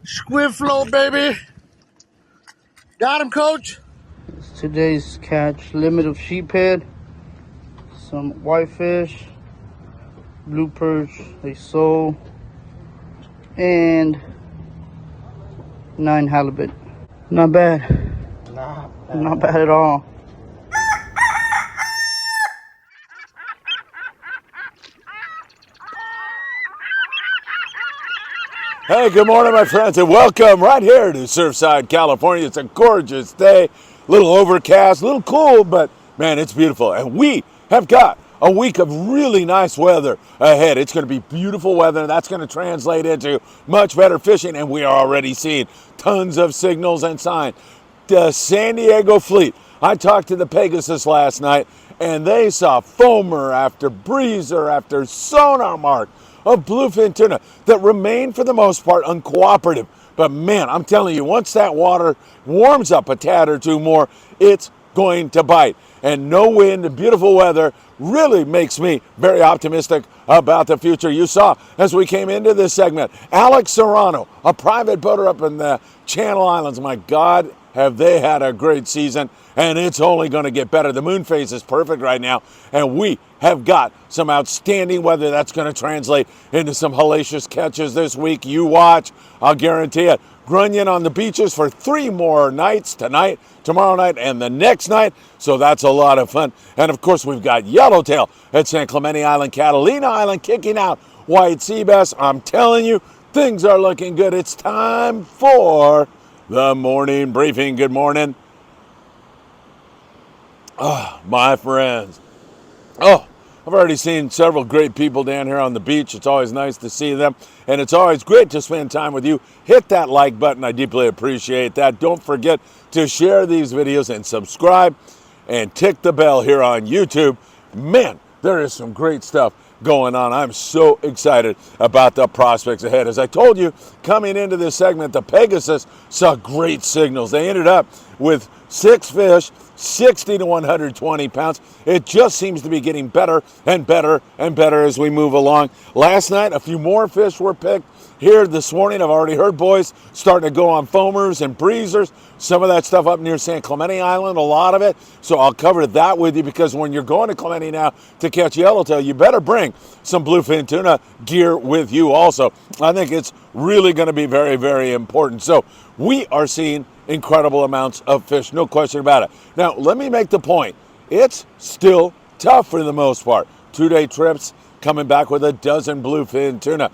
Squid float, baby. Got him, coach. Today's catch: limit of sheephead, some whitefish, blue perch, a sole, and 9 halibut. Not bad. Not bad at all. Hey, good morning, my friends, and welcome right here to Surfside, California. It's a gorgeous day, a little overcast, a little cool, but man, it's beautiful. And we have got a week of really nice weather ahead. It's going to be beautiful weather, and that's going to translate into much better fishing, and we are already seeing tons of signals and signs. The San Diego fleet, I talked to the Pegasus last night, and they saw foamer after breezer after sonar mark of bluefin tuna that remain for the most part uncooperative. But man, I'm telling you, once that water warms up a tad or two more, it's going to bite. And no wind and beautiful weather really makes me very optimistic about the future. You saw as we came into this segment, Alex Serrano, a private boater up in the Channel Islands. My God, have they had a great season, and it's only going to get better. The moon phase is perfect right now, and we have got some outstanding weather that's going to translate into some hellacious catches this week. You watch, I'll guarantee it. Grunion on the beaches for 3 more nights, tonight, tomorrow night, and the next night, so that's a lot of fun. And of course, we've got yellowtail at San Clemente Island, Catalina Island, kicking out white sea bass. I'm telling you, things are looking good. It's time for the morning briefing. Good morning. Oh, my friends. Oh, I've already seen several great people down here on the beach. It's always nice to see them, and it's always great to spend time with you. Hit that like button. I deeply appreciate that. Don't forget to share these videos and subscribe and tick the bell here on YouTube. Man, there is some great stuff going on. I'm so excited about the prospects ahead. As I told you, coming into this segment, the Pegasus saw great signals. They ended up with 6 fish, 60 to 120 pounds. It just seems to be getting better and better and better as we move along. Last night, a few more fish were picked. Here this morning, I've already heard boys starting to go on foamers and breezers. Some of that stuff up near San Clemente Island, a lot of it. So I'll cover that with you, because when you're going to Clemente now to catch yellowtail, you better bring some bluefin tuna gear with you also. I think it's really going to be very, very important. So we are seeing incredible amounts of fish, no question about it. Now, let me make the point. It's still tough for the most part. 2-day trips, coming back with a dozen bluefin tuna,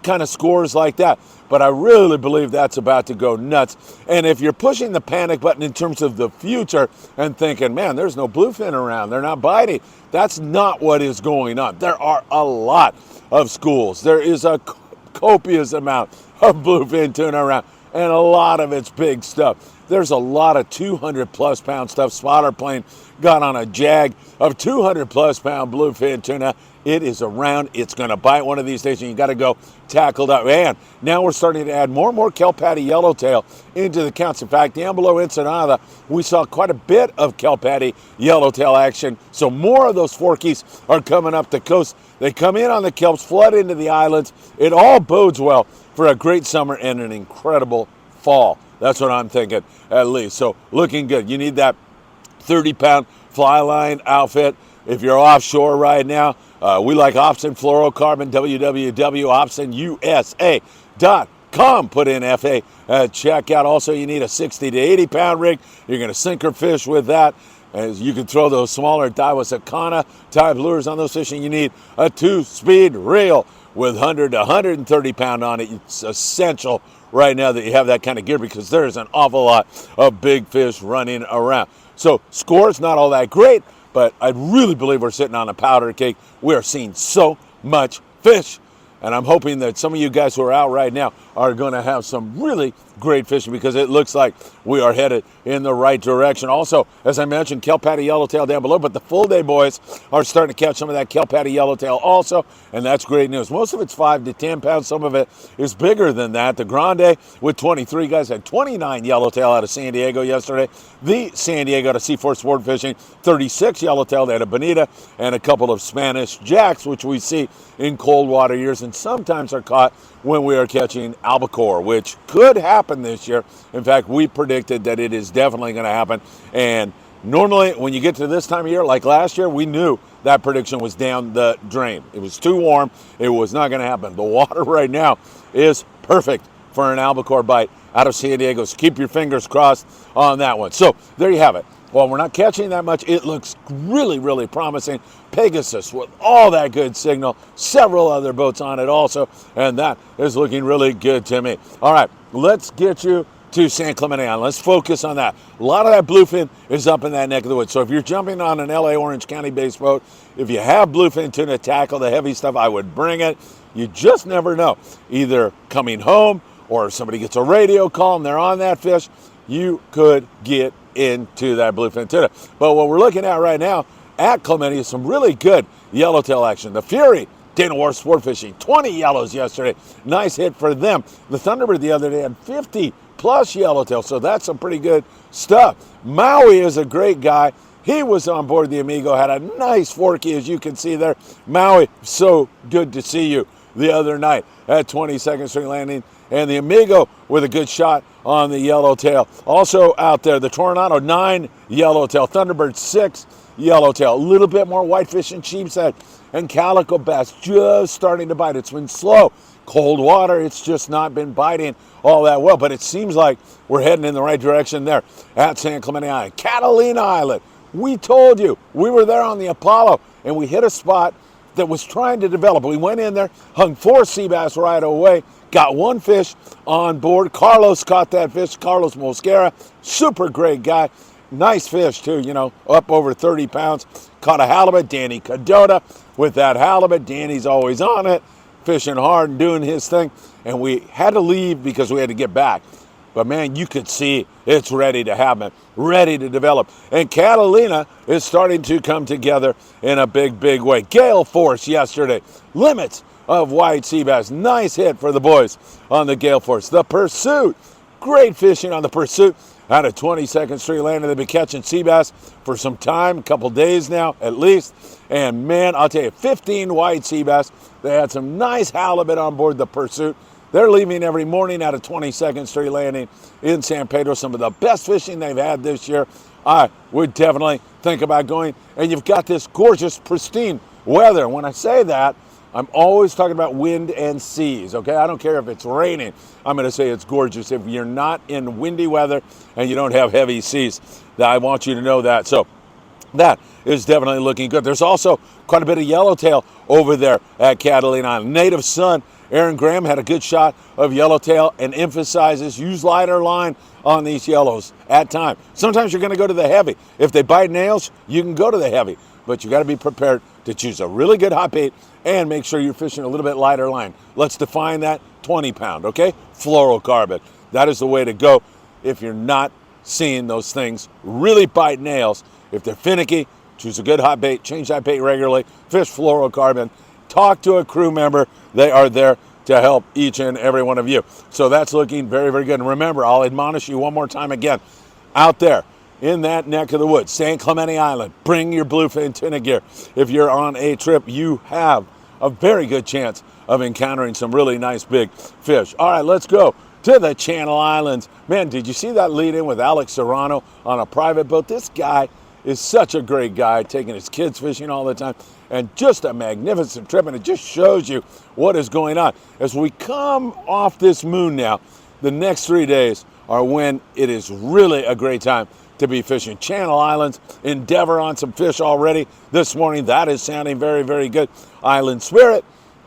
kind of scores like that. But I really believe that's about to go nuts. And if you're pushing the panic button in terms of the future and thinking, man, there's no bluefin around, they're not biting, that's not what is going on. There are a lot of schools. There is a copious amount of bluefin tuna around, and a lot of it's big stuff. There's a lot of 200 plus pound stuff. Spotter plane got on a jag of 200 plus pound bluefin tuna. It is around. It's going to bite one of these days, and you got to go tackled up. And now we're starting to add more and more kelp patty yellowtail into the counts. In fact, down below Ensenada, we saw quite a bit of kelp patty yellowtail action. So more of those forkies are coming up the coast. They come in on the kelps, flood into the islands. It all bodes well for a great summer and an incredible fall. That's what I'm thinking, at least. So looking good. You need that 30-pound fly line outfit. If you're offshore right now, we like Opsin Fluorocarbon, www.opsinusa.com. Put in FA check out. Also, you need a 60 to 80-pound rig. You're going to sink or fish with that. As you can throw those smaller Daiwa type lures on those fish, and you need a 2-speed reel with 100 to 130 pound on it. It's essential right now that you have that kind of gear, because there's an awful lot of big fish running around. So score's not all that great, but I really believe we're sitting on a powder cake. We are seeing so much fish. And I'm hoping that some of you guys who are out right now are going to have some really great fishing, because it looks like we are headed in the right direction. Also, as I mentioned, kelp patty yellowtail down below, but the full day boys are starting to catch some of that kelp patty yellowtail also, and that's great news. Most of it's 5 to 10 pounds. Some of it is bigger than that. The Grande with 23 guys had 29 yellowtail out of San Diego yesterday. The San Diego to Seaforth Sport Fishing, 36 yellowtail out of Bonita, and a couple of Spanish jacks, which we see in cold water years and sometimes are caught when we are catching albacore, which could happen this year. In fact, we predicted that it is definitely going to happen. And normally when you get to this time of year, like last year, we knew that prediction was down the drain. It was too warm. It was not going to happen. The water right now is perfect for an albacore bite out of San Diego. So keep your fingers crossed on that one. So there you have it. While we're not catching that much, it looks really, really promising. Pegasus with all that good signal. Several other boats on it also. And that is looking really good to me. All right, let's get you to San Clemente Island. Let's focus on that. A lot of that bluefin is up in that neck of the woods. So if you're jumping on an LA Orange County based boat, if you have bluefin tuna tackle, the heavy stuff, I would bring it. You just never know. Either coming home or if somebody gets a radio call and they're on that fish, you could get into that bluefin tuna. But what we're looking at right now at Clemente is some really good yellowtail action. The Fury, Dana Wharf Sport Fishing, 20 yellows yesterday. Nice hit for them. The Thunderbird the other day had 50 plus yellowtail, so that's some pretty good stuff. Maui is a great guy. He was on board the Amigo, had a nice forky, as you can see there. Maui, so good to see you the other night at 22nd Street Landing. And the Amigo with a good shot on the yellowtail. Also out there, the Tornado, 9 yellowtail. Thunderbird, 6 yellowtail. A little bit more whitefish and sheepshead. And calico bass just starting to bite. It's been slow. Cold water, it's just not been biting all that well. But it seems like we're heading in the right direction there at San Clemente Island. Catalina Island, we told you. We were there on the Apollo, and we hit a spot that was trying to develop. We went in there, hung 4 sea bass right away, got 1 fish on board. Carlos caught that fish, Carlos Mosquera, super great guy. Nice fish too, you know, up over 30 pounds. Caught a halibut, Danny Cadota with that halibut. Danny's always on it, fishing hard and doing his thing. And we had to leave because we had to get back. But man, you could see it's ready to happen, ready to develop. And Catalina is starting to come together in a big, big way. Gale force yesterday, limits of white sea bass. Nice hit for the boys on the Gale force. The Pursuit, great fishing on the Pursuit out of 22nd Street Landing. They've been catching sea bass for some time, a couple days now at least. And man, I'll tell you, 15 white sea bass. They had some nice halibut on board the Pursuit. They're leaving every morning out of 22nd Street Landing in San Pedro. Some of the best fishing they've had this year. I would definitely think about going. And you've got this gorgeous, pristine weather. When I say that, I'm always talking about wind and seas, okay? I don't care if it's raining. I'm going to say it's gorgeous. If you're not in windy weather and you don't have heavy seas, I want you to know that. So that is definitely looking good. There's also quite a bit of yellowtail over there at Catalina Island. Native Son, Aaron Graham had a good shot of yellowtail and emphasizes use lighter line on these yellows at time. Sometimes you're going to go to the heavy. If they bite nails, you can go to the heavy, but you got to be prepared to choose a really good hot bait and make sure you're fishing a little bit lighter line. Let's define that, 20 pound, okay? Fluorocarbon. That is the way to go if you're not seeing those things really bite nails. If they're finicky, choose a good hot bait, change that bait regularly, fish fluorocarbon, talk to a crew member. They are there to help each and every one of you. So that's looking very, very good. And remember, I'll admonish you one more time again, out there in that neck of the woods, San Clemente Island, bring your bluefin tuna gear. If you're on a trip, you have a very good chance of encountering some really nice big fish. All right, let's go to the Channel Islands. Man, did you see that lead in with Alex Serrano on a private boat? This guy is such a great guy, taking his kids fishing all the time, and just a magnificent trip, and it just shows you what is going on. As we come off this moon now, the next 3 days are when it is really a great time to be fishing. Channel Islands, Endeavor on some fish already this morning. That is sounding very, very good. Island Spirit,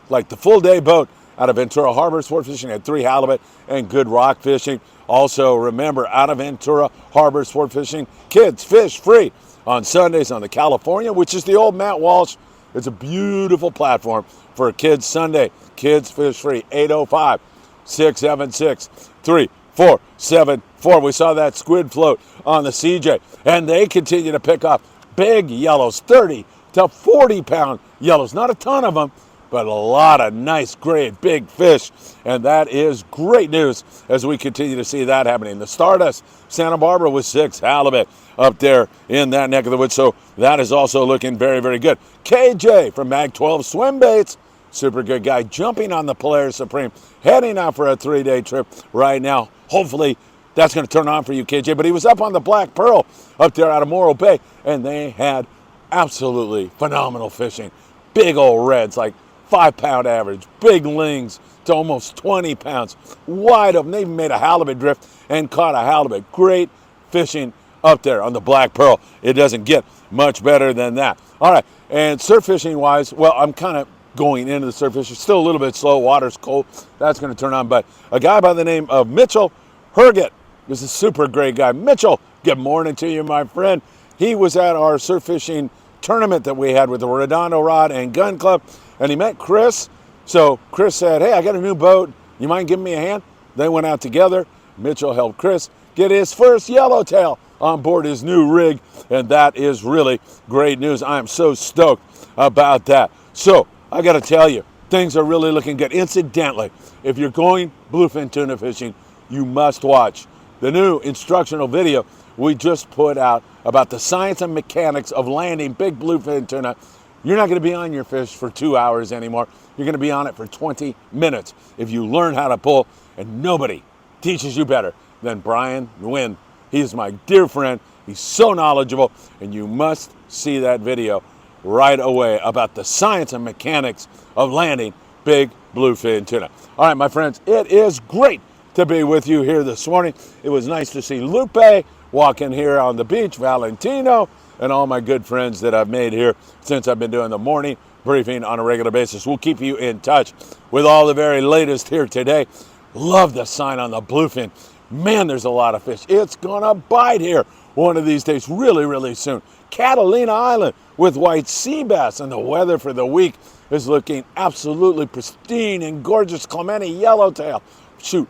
like the full day boat out of Ventura Harbor Sport Fishing, had 3 halibut and good rock fishing. Also, remember, out of Ventura Harbor Sport Fishing, kids fish free on Sundays on the California, which is the old Matt Walsh. It's a beautiful platform for a kids Sunday. Kids fish free, 805-676-3474. We saw that squid float on the CJ, and they continue to pick up big yellows, 30 to 40 pound yellows. Not a ton of them, but a lot of nice, great, big fish. And that is great news as we continue to see that happening. The Stardust, Santa Barbara with 6 halibut up there in that neck of the woods. So that is also looking very, very good. KJ from Mag 12 Swim Baits, super good guy, jumping on the Polaris Supreme, heading out for a 3-day trip right now. Hopefully that's going to turn on for you, KJ. But he was up on the Black Pearl up there out of Morro Bay, and they had absolutely phenomenal fishing. Big old reds, like 5-pound average, big lings to almost 20 pounds, wide open. They even made a halibut drift and caught a halibut. Great fishing up there on the Black Pearl. It doesn't get much better than that. All right, and surf fishing wise, well, I'm kind of going into the surf fishing. Still a little bit slow. Water's cold. That's going to turn on. But a guy by the name of Mitchell Herget, this is a super great guy. Mitchell, good morning to you, my friend. He was at our surf fishing tournament that we had with the Redondo Rod and Gun Club, and he met Chris. So Chris said, hey, I got a new boat. You mind giving me a hand? They went out together. Mitchell helped Chris get his first yellowtail on board his new rig, and that is really great news. I am so stoked about that. So I got to tell you, things are really looking good. Incidentally, if you're going bluefin tuna fishing, you must watch the new instructional video we just put out about the science and mechanics of landing big bluefin tuna. You're not going to be on your fish for 2 hours anymore. You're going to be on it for 20 minutes if you learn how to pull, and nobody teaches you better than Brian Nguyen. He's my dear friend. He's so knowledgeable, and you must see that video right away about the science and mechanics of landing big bluefin tuna. All right, my friends, it is great to be with you here this morning. It was nice to see Lupe walking here on the beach, Valentino, and all my good friends that I've made here since I've been doing the morning briefing on a regular basis. We'll keep you in touch with all the very latest here today. Love the sign on the bluefin. Man, there's a lot of fish. It's gonna bite here one of these days, really, really soon. Catalina Island with white sea bass, and the weather for the week is looking absolutely pristine and gorgeous. Clemente yellowtail. Shoot,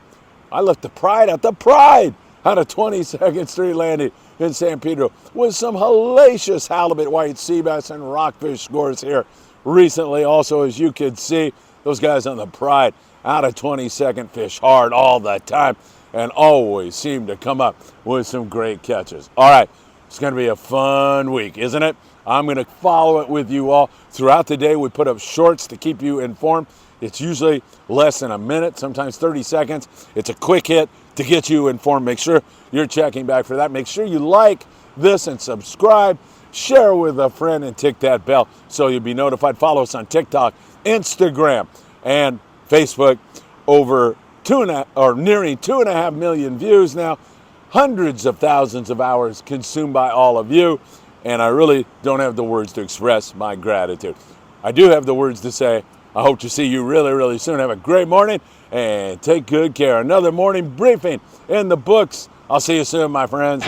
I left the Pride at the Pride on a 22nd Street landing in San Pedro with some hellacious halibut, white sea bass, and rockfish scores here recently. Also, as you can see, those guys on the Pride out of 22nd fish hard all the time and always seem to come up with some great catches. All right, it's going to be a fun week, isn't it? I'm going to follow it with you all throughout the day. We put up shorts to keep you informed. It's usually less than a minute, sometimes 30 seconds. It's a quick hit to get you informed. Make sure you're checking back for that. Make sure you like this and subscribe. Share with a friend and tick that bell so you'll be notified. Follow us on TikTok, Instagram, and Facebook. Over nearing 2.5 million views now. Hundreds of thousands of hours consumed by all of you. And I really don't have the words to express my gratitude. I do have the words to say, I hope to see you really, really soon. Have a great morning and take good care. Another morning briefing in the books. I'll see you soon, my friends.